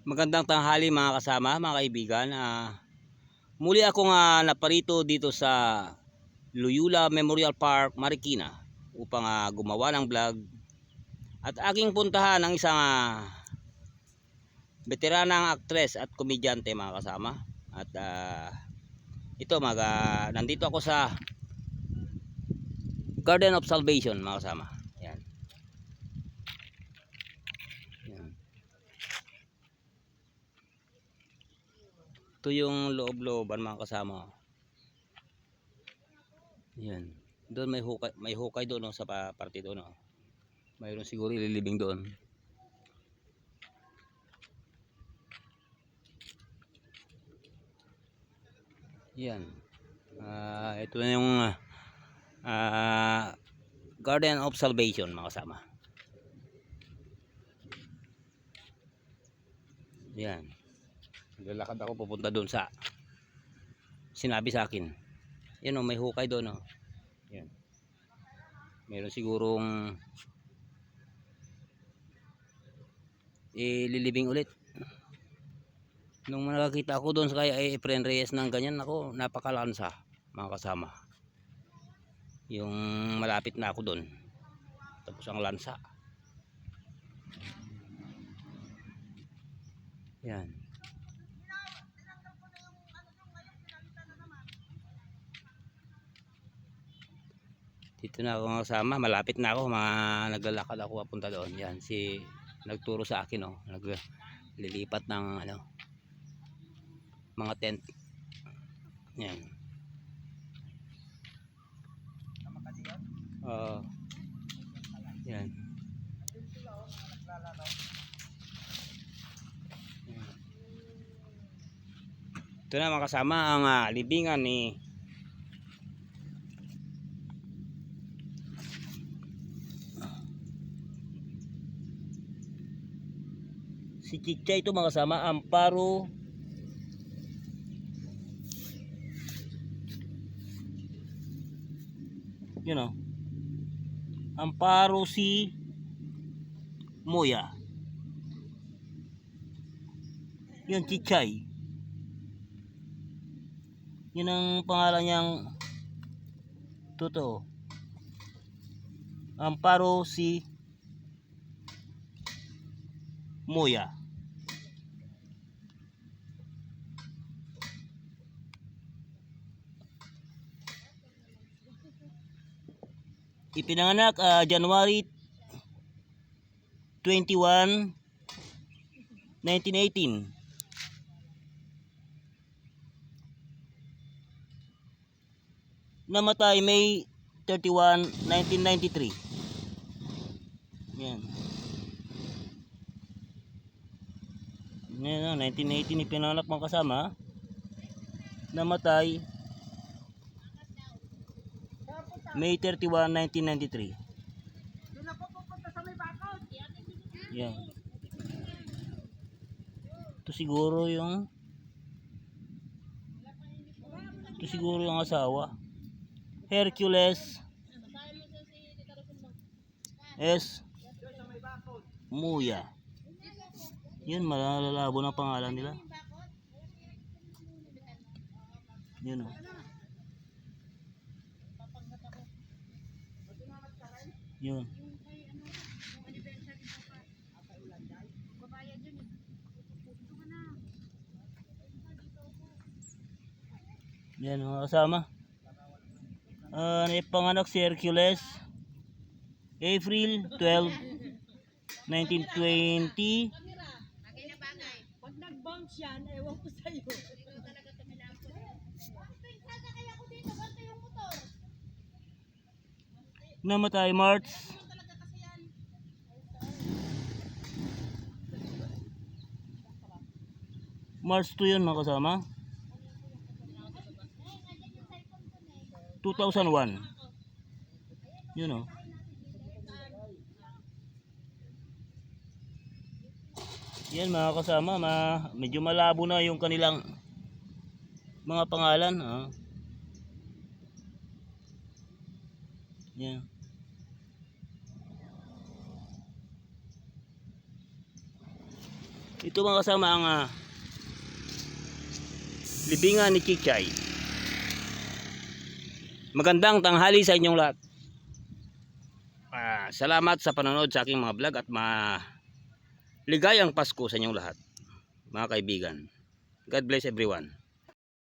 Magandang tanghali mga kasama, mga kaibigan. Muli akong naparito dito sa Loyola Memorial Park, Marikina upang gumawa ng vlog at aking puntahan ang isang veteranang aktres at komedyante mga kasama. At ito nandito ako sa Garden of Salvation mga kasama. Yan. Yan. Ito yung loob-looban mga kasama. Yan. Doon may hukay doon sa parte doon. Mayroon siguro ililibing doon. Yan. Ito na yung Garden of Salvation mga kasama. Yan. Lalakad ako pupunta doon sa sinabi sa akin. Yan may hukay doon. Yan. Meron sigurong ililibing ulit. Nung nakakita ako doon sa kaya Efren Reyes ng ganyan, ako napakalansa mga kasama. Yung malapit na ako doon. Tapos ang lansa. Yan. Dito na ako mga kasama, malapit na ako, naglalakad ako papunta doon. Yan si nagturo sa akin naglilipat ng mga tent. Yan. Yan. Ito na mga kasama ang libingan ni si Chicha. Ito mga kasama, Amparo Amparo si Moya. Yun, Chichay. Yun ang pangalan niyang totoo. Amparo si Moya. Ipinanganak January 21, 1918. Namatay May 31, 1993. Yan. Yan 1918 ipinanganak mga kasama. Namatay May 31, 1993. Yan. Ito siguro yung asawa. Hercules S. Muya. Yun, malalabo na pangalan nila. Yun Yun. Yan mga kasama. Panganak si Hercules April 12, 1920. Pag nag-bounce yan, ewan ko sa'yo. Namatay March 2 yun mga kasama. 2001. Yun Yan mga kasama, medyo malabo na yung kanilang mga pangalan. Yan. Ito mga kasama ang libingan ni Chichay. Magandang tanghali sa inyong lahat. Salamat sa panonood sa aking mga vlog at ligayang Pasko sa inyong lahat, mga kaibigan. God bless everyone.